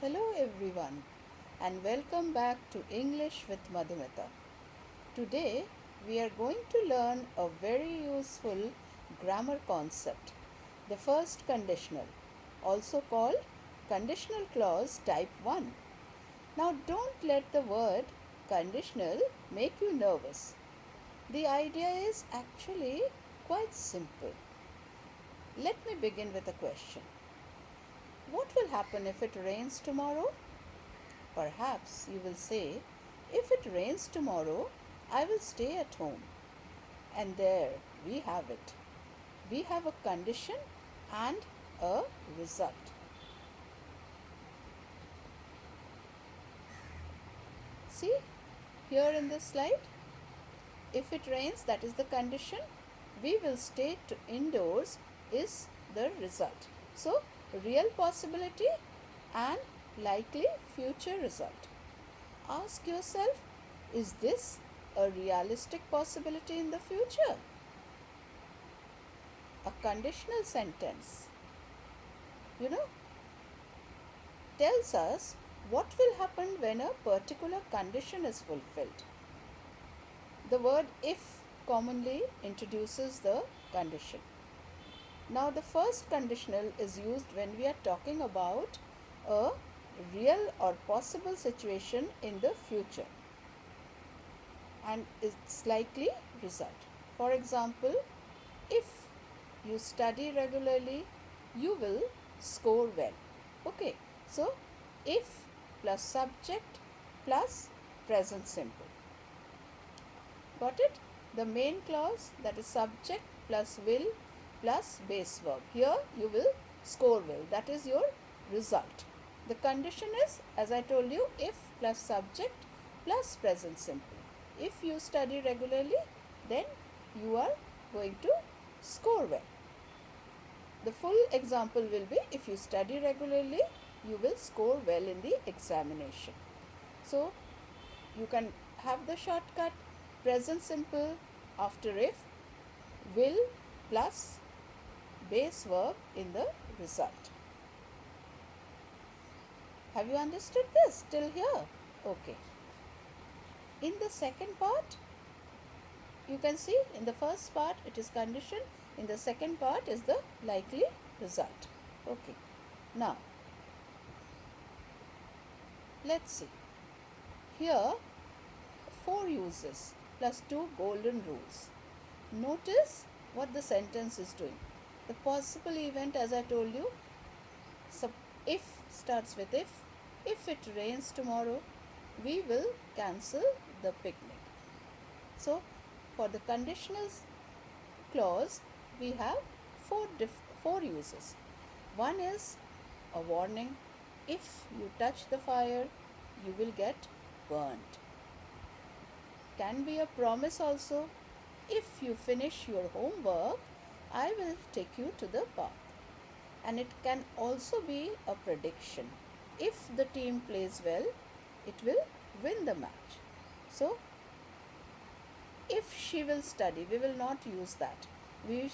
Hello everyone and welcome back to English with Madhumita. Today we are going to learn a very useful grammar concept, the first conditional, also called Conditional Clause Type 1. Now don't let the word conditional make you nervous. The idea is actually quite simple. Let me begin with a question. What will happen if it rains tomorrow? Perhaps you will say, if it rains tomorrow, I will stay at home. And there we have it. We have a condition and a result. See here in this slide, if it rains, that is the condition. We will stay indoors is the result. So, real possibility and likely future result. Ask yourself, is this a realistic possibility in the future? A conditional sentence, tells us what will happen when a particular condition is fulfilled. The word if commonly introduces the condition. Now, the first conditional is used when we are talking about a real or possible situation in the future and its likely result. For example, if you study regularly, you will score well. Okay, so if plus subject plus present simple. Got it? The main clause, that is subject plus will plus base verb. Here you will score well. That is your result. The condition is, as I told you, if plus subject plus present simple. If you study regularly, then you are going to score well. The full example will be, if you study regularly, you will score well in the examination. So, you can have the shortcut present simple after if, will plus base verb in the result. Have you understood this till here? Okay. In the second part, you can see in the first part it is condition, in the second part is the likely result. Okay. Now, let's see. Here, 4 uses plus 2 golden rules. Notice what the sentence is doing. The possible event, as I told you, if starts with if it rains tomorrow, we will cancel the picnic. So, for the conditional clause, we have four uses. One is a warning. If you touch the fire, you will get burnt. Can be a promise also. If you finish your homework, I will take you to the park. And it can also be a prediction. If the team plays well, it will win the match. So, if she will study, we will not use that. We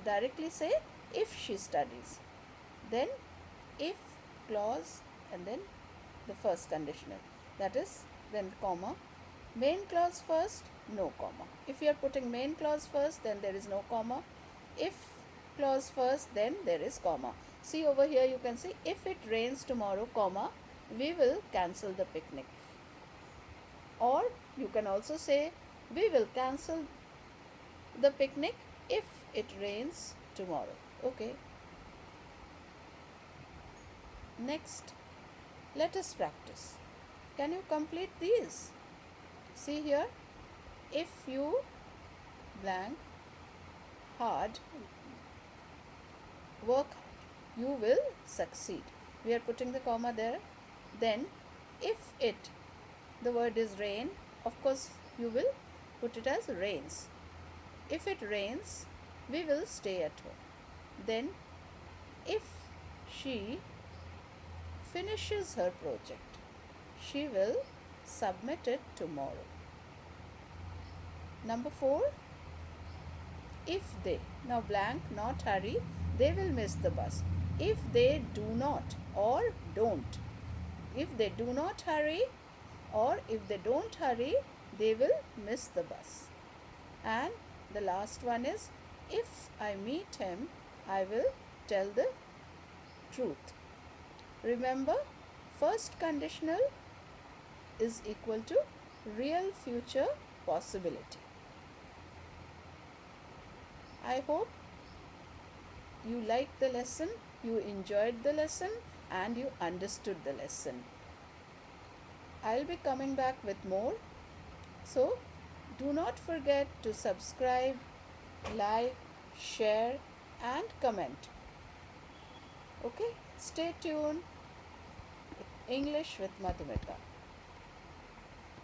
directly say if she studies. Then if clause and then the first conditional. That is then comma. Main clause first, no comma. If you are putting main clause first, then there is no comma. If clause first, then there is comma. See over here, you can see if it rains tomorrow, comma, we will cancel the picnic. Or you can also say we will cancel the picnic if it rains tomorrow. Okay. Next, let us practice. Can you complete these? See here, if you blank hard, work hard, you will succeed. We are putting the comma there. Then, if it, the word is rain, of course you will put it as rains. If it rains, we will stay at home. Then, if she finishes her project, she will submit it tomorrow. Number 4, if they, now blank, not hurry, they will miss the bus. If they do not or don't, If they do not hurry, or if they don't hurry, they will miss the bus. And the last one is, if I meet him, I will tell the truth. Remember, first conditional is equal to real future possibility. I hope you liked the lesson, you enjoyed the lesson, and you understood the lesson. I'll be coming back with more. So, do not forget to subscribe, like, share, and comment. Okay, stay tuned. English with Madhumita.